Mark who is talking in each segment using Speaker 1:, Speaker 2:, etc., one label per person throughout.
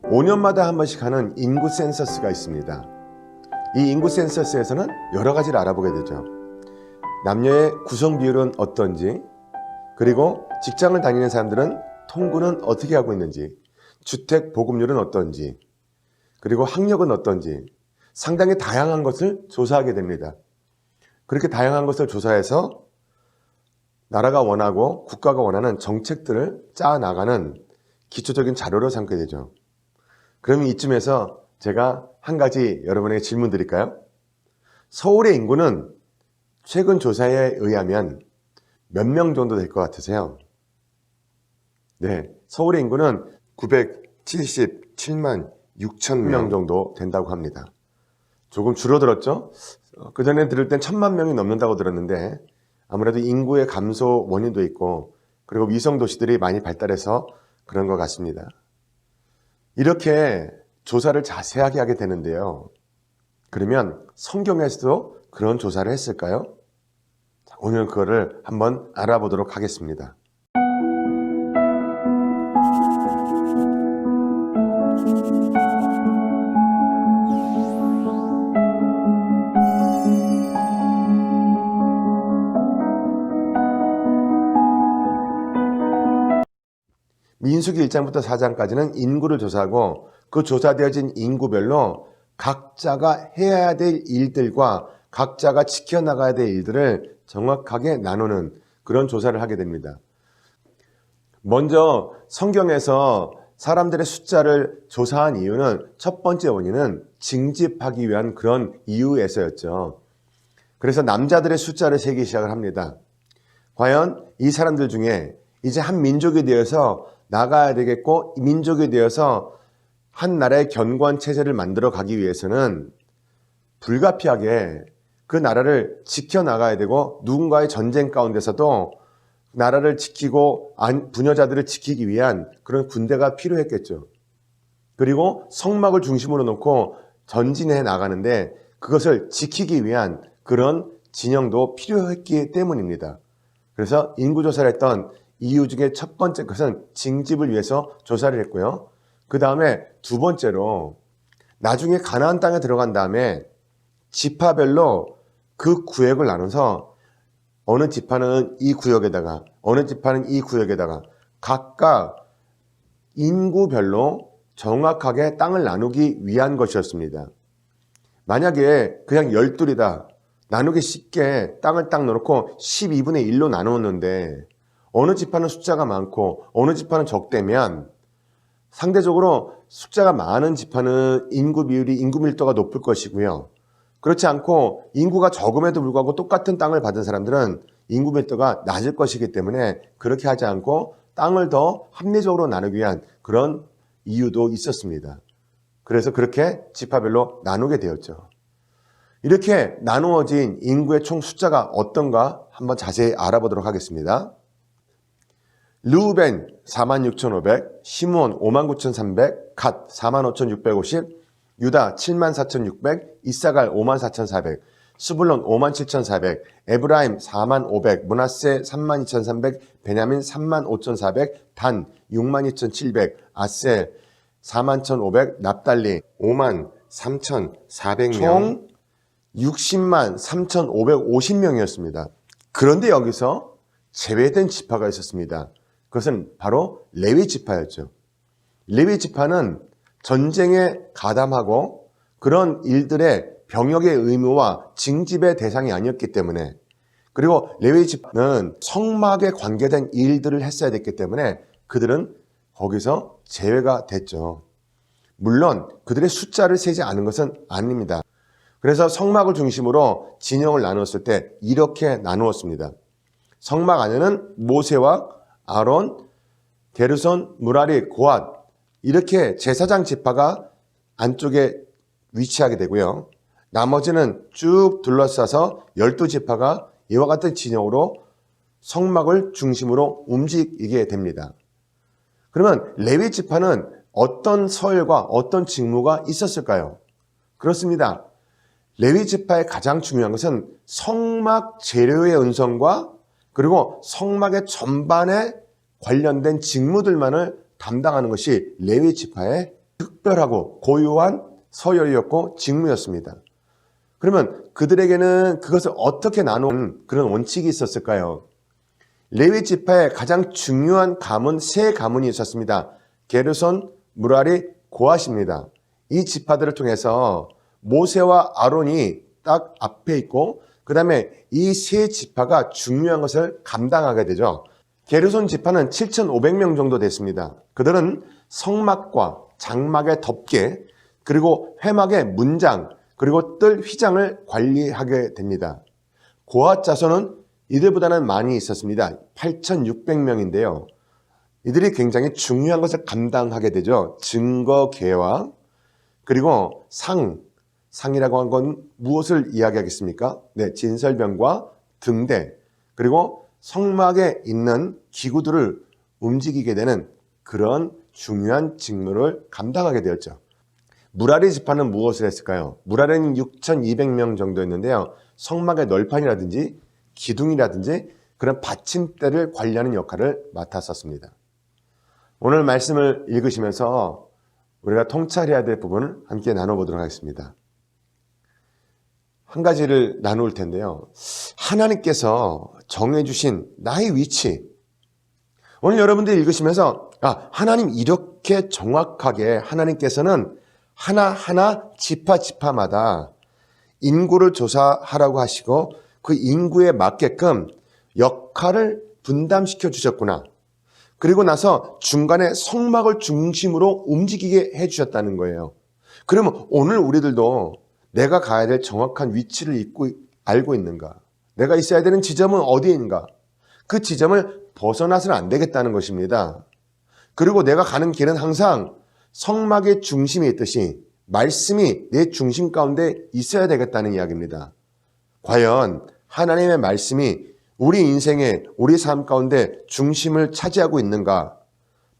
Speaker 1: 5년마다 한 번씩 하는 인구 센서스가 있습니다. 이 인구 센서스에서는 여러 가지를 알아보게 되죠. 남녀의 구성 비율은 어떤지, 그리고 직장을 다니는 사람들은 통근은 어떻게 하고 있는지, 주택 보급률은 어떤지, 그리고 학력은 어떤지 상당히 다양한 것을 조사하게 됩니다. 그렇게 다양한 것을 조사해서 나라가 원하고 국가가 원하는 정책들을 짜나가는 기초적인 자료로 삼게 되죠. 그러면 이쯤에서 제가 한 가지 여러분에게 질문 드릴까요? 서울의 인구는 최근 조사에 의하면 몇 명 정도 될 것 같으세요? 네, 서울의 인구는 977만 6천 명 정도 된다고 합니다. 조금 줄어들었죠? 그전에 들을 땐 1,000만 명이 넘는다고 들었는데 아무래도 인구의 감소 원인도 있고 그리고 위성 도시들이 많이 발달해서 그런 것 같습니다. 이렇게 조사를 자세하게 하게 되는데요. 그러면 성경에서도 그런 조사를 했을까요? 오늘 그거를 한번 알아보도록 하겠습니다. 민수기 1장부터 4장까지는 인구를 조사하고 그 조사되어진 인구별로 각자가 해야 될 일들과 각자가 지켜나가야 될 일들을 정확하게 나누는 그런 조사를 하게 됩니다. 먼저 성경에서 사람들의 숫자를 조사한 이유는 첫 번째 원인은 징집하기 위한 그런 이유에서였죠. 그래서 남자들의 숫자를 세기 시작을 합니다. 과연 이 사람들 중에 이제 한 민족이 되어서 나가야 되겠고 민족이 되어서 한 나라의 견고한 체제를 만들어 가기 위해서는 불가피하게 그 나라를 지켜나가야 되고 누군가의 전쟁 가운데서도 나라를 지키고 부녀자들을 지키기 위한 그런 군대가 필요했겠죠. 그리고 성막을 중심으로 놓고 전진해 나가는데 그것을 지키기 위한 그런 진영도 필요했기 때문입니다. 그래서 인구조사를 했던 이유 중에 첫 번째 것은 징집을 위해서 조사를 했고요. 그 다음에 두 번째로 나중에 가나안 땅에 들어간 다음에 지파별로 그 구역을 나눠서 어느 지파는 이 구역에다가 어느 지파는 이 구역에다가 각각 인구별로 정확하게 땅을 나누기 위한 것이었습니다. 만약에 그냥 12이다 나누기 쉽게 땅을 딱 넣어놓고 12분의 1로 나누었는데 어느 지파는 숫자가 많고 어느 지파는 적대면 상대적으로 숫자가 많은 지파는 인구 비율이 인구 밀도가 높을 것이고요. 그렇지 않고 인구가 적음에도 불구하고 똑같은 땅을 받은 사람들은 인구 밀도가 낮을 것이기 때문에 그렇게 하지 않고 땅을 더 합리적으로 나누기 위한 그런 이유도 있었습니다. 그래서 그렇게 지파별로 나누게 되었죠. 이렇게 나누어진 인구의 총 숫자가 어떤가 한번 자세히 알아보도록 하겠습니다. 르우벤 46,500, 시므온 59,300, 갓 45,650, 유다 74,600, 이사갈 54,400, 스불론 57,400, 에브라임 45,500, 므낫세 32,300, 베냐민 35,400, 단 62,700, 아셀 41,500, 납달리 53,400명, 총 603,550명이었습니다. 그런데 여기서 제외된 지파가 있었습니다. 그것은 바로 레위 지파였죠. 레위 지파는 전쟁에 가담하고 그런 일들의 병역의 의무와 징집의 대상이 아니었기 때문에 그리고 레위 지파는 성막에 관계된 일들을 했어야 됐기 때문에 그들은 거기서 제외가 됐죠. 물론 그들의 숫자를 세지 않은 것은 아닙니다. 그래서 성막을 중심으로 진영을 나누었을 때 이렇게 나누었습니다. 성막 안에는 모세와 아론, 게르손, 무라리, 고앗 이렇게 제사장 지파가 안쪽에 위치하게 되고요. 나머지는 쭉 둘러싸서 12지파가 이와 같은 진영으로 성막을 중심으로 움직이게 됩니다. 그러면 레위 지파는 어떤 서열과 어떤 직무가 있었을까요? 그렇습니다. 레위 지파의 가장 중요한 것은 성막 재료의 운송과 그리고 성막의 전반에 관련된 직무들만을 담당하는 것이 레위 지파의 특별하고 고유한 서열이었고 직무였습니다. 그러면 그들에게는 그것을 어떻게 나누는 그런 원칙이 있었을까요? 레위 지파의 가장 중요한 가문 세 가문이 있었습니다. 게르손, 무라리, 고핫입니다. 이 지파들을 통해서 모세와 아론이 딱 앞에 있고 그 다음에 이 세 지파가 중요한 것을 감당하게 되죠. 게르손 지파는 7,500명 정도 됐습니다. 그들은 성막과 장막의 덮개 그리고 회막의 문장 그리고 뜰 휘장을 관리하게 됩니다. 고핫 자손은 이들보다는 많이 있었습니다. 8,600명인데요. 이들이 굉장히 중요한 것을 감당하게 되죠. 증거계와 그리고 상이라고 한 건 무엇을 이야기하겠습니까? 네, 진설병과 등대 그리고 성막에 있는 기구들을 움직이게 되는 그런 중요한 직무를 감당하게 되었죠. 무라리 지파는 무엇을 했을까요? 무라리는 6,200명 정도였는데요. 성막의 널판이라든지 기둥이라든지 그런 받침대를 관리하는 역할을 맡았었습니다. 오늘 말씀을 읽으시면서 우리가 통찰해야 될 부분을 함께 나눠보도록 하겠습니다. 한 가지를 나눌 텐데요. 하나님께서 정해주신 나의 위치. 오늘 여러분들이 읽으시면서 하나님 이렇게 정확하게 하나님께서는 하나하나 지파마다 인구를 조사하라고 하시고 그 인구에 맞게끔 역할을 분담시켜 주셨구나. 그리고 나서 중간에 성막을 중심으로 움직이게 해주셨다는 거예요. 그러면 오늘 우리들도 내가 가야 될 정확한 위치를 알고 있는가? 내가 있어야 되는 지점은 어디인가? 그 지점을 벗어나서는 안 되겠다는 것입니다. 그리고 내가 가는 길은 항상 성막의 중심에 있듯이 말씀이 내 중심 가운데 있어야 되겠다는 이야기입니다. 과연 하나님의 말씀이 우리 인생의 우리 삶 가운데 중심을 차지하고 있는가?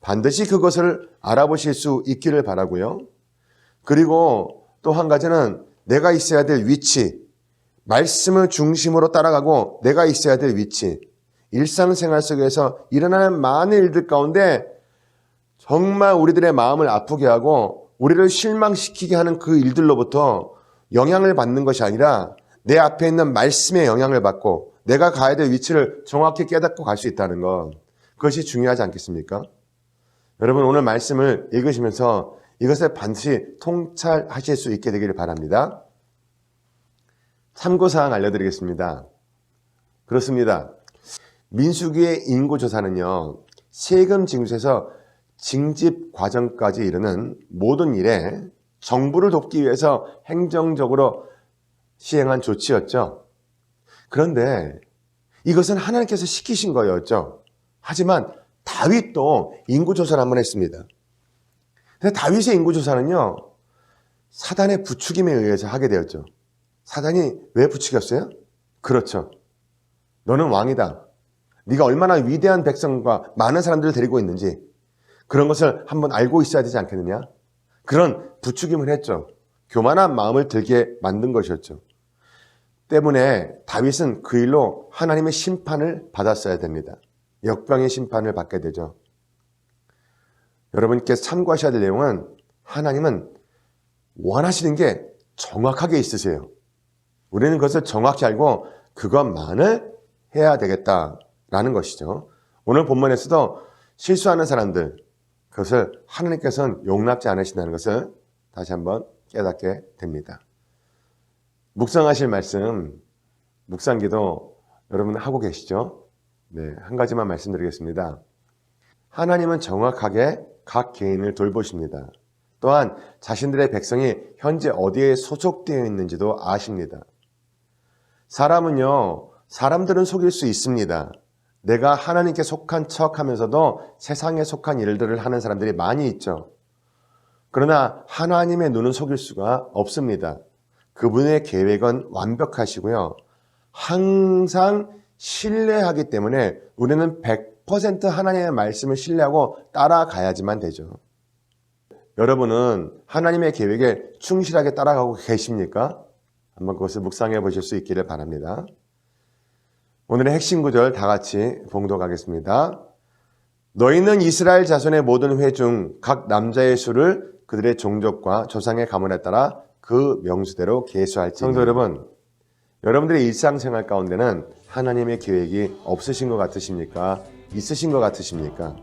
Speaker 1: 반드시 그것을 알아보실 수 있기를 바라고요. 그리고 또 한 가지는 내가 있어야 될 위치, 말씀을 중심으로 따라가고 내가 있어야 될 위치, 일상생활 속에서 일어나는 많은 일들 가운데 정말 우리들의 마음을 아프게 하고 우리를 실망시키게 하는 그 일들로부터 영향을 받는 것이 아니라 내 앞에 있는 말씀의 영향을 받고 내가 가야 될 위치를 정확히 깨닫고 갈 수 있다는 것, 그것이 중요하지 않겠습니까? 여러분 오늘 말씀을 읽으시면서 이것을 반드시 통찰하실 수 있게 되기를 바랍니다. 참고사항 알려드리겠습니다. 그렇습니다. 민수기의 인구조사는요, 세금 징수에서 징집 과정까지 이르는 모든 일에 정부를 돕기 위해서 행정적으로 시행한 조치였죠. 그런데 이것은 하나님께서 시키신 거였죠. 하지만 다윗도 인구조사를 한번 했습니다. 근데 다윗의 인구조사는요, 사단의 부추김에 의해서 하게 되었죠. 사단이 왜 부추겼어요? 그렇죠. 너는 왕이다. 네가 얼마나 위대한 백성과 많은 사람들을 데리고 있는지 그런 것을 한번 알고 있어야 되지 않겠느냐? 그런 부추김을 했죠. 교만한 마음을 들게 만든 것이었죠. 때문에 다윗은 그 일로 하나님의 심판을 받았어야 됩니다. 역병의 심판을 받게 되죠. 여러분께서 참고하셔야 될 내용은 하나님은 원하시는 게 정확하게 있으세요. 우리는 그것을 정확히 알고 그것만을 해야 되겠다라는 것이죠. 오늘 본문에서도 실수하는 사람들, 그것을 하나님께서는 용납지 않으신다는 것을 다시 한번 깨닫게 됩니다. 묵상하실 말씀, 묵상기도 여러분 하고 계시죠? 네, 한 가지만 말씀드리겠습니다. 하나님은 정확하게 각 개인을 돌보십니다. 또한 자신들의 백성이 현재 어디에 소속되어 있는지도 아십니다. 사람들은 속일 수 있습니다. 내가 하나님께 속한 척하면서도 세상에 속한 일들을 하는 사람들이 많이 있죠. 그러나 하나님의 눈은 속일 수가 없습니다. 그분의 계획은 완벽하시고요. 항상 신뢰하기 때문에 우리는 100% 하나님의 말씀을 신뢰하고 따라가야지만 되죠. 여러분은 하나님의 계획에 충실하게 따라가고 계십니까? 한번 그것을 묵상해 보실 수 있기를 바랍니다. 오늘의 핵심 구절 다 같이 봉독하겠습니다. 너희는 이스라엘 자손의 모든 회 중 각 남자의 수를 그들의 종족과 조상의 가문에 따라 그 명수대로 계수할지. 성도 여러분, 여러분들의 일상생활 가운데는 하나님의 계획이 없으신 것 같으십니까? 있으신 것 같으십니까?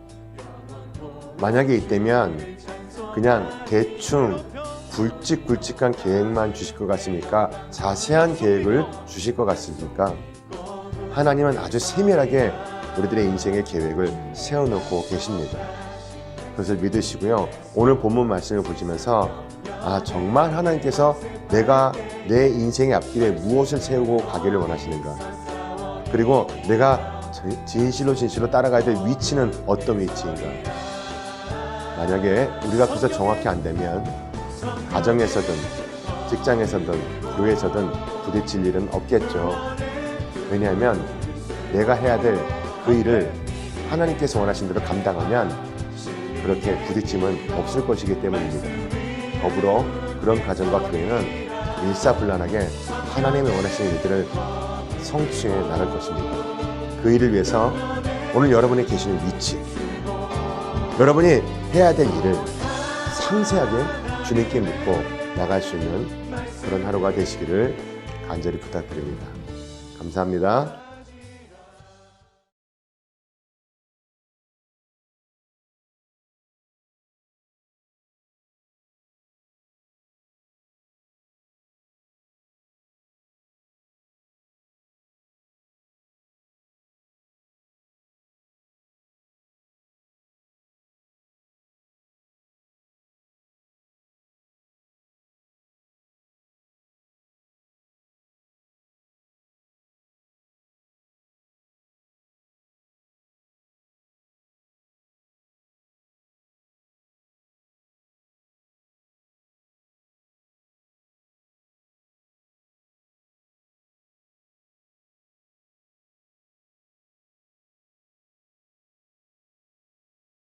Speaker 1: 만약에 있다면 그냥 대충 굵직굵직한 계획만 주실 것 같습니까? 자세한 계획을 주실 것 같습니까? 하나님은 아주 세밀하게 우리들의 인생의 계획을 세워놓고 계십니다. 그것을 믿으시고요. 오늘 본문 말씀을 보시면서 정말 하나님께서 내가 내 인생의 앞길에 무엇을 세우고 가기를 원하시는가? 그리고 내가 진실로 따라가야 될 위치는 어떤 위치인가? 만약에 우리가 그래서 정확히 안 되면 가정에서든 직장에서든 교회에서든 부딪힐 일은 없겠죠. 왜냐하면 내가 해야 될 그 일을 하나님께서 원하신 대로 감당하면 그렇게 부딪힘은 없을 것이기 때문입니다. 더불어 그런 가정과 교회는 일사불란하게 하나님의 원하시는 일들을 성취해 나갈 것입니다. 그 일을 위해서 오늘 여러분이 계시는 위치, 여러분이 해야 될 일을 상세하게 주님께 묻고 나갈 수 있는 그런 하루가 되시기를 간절히 부탁드립니다. 감사합니다.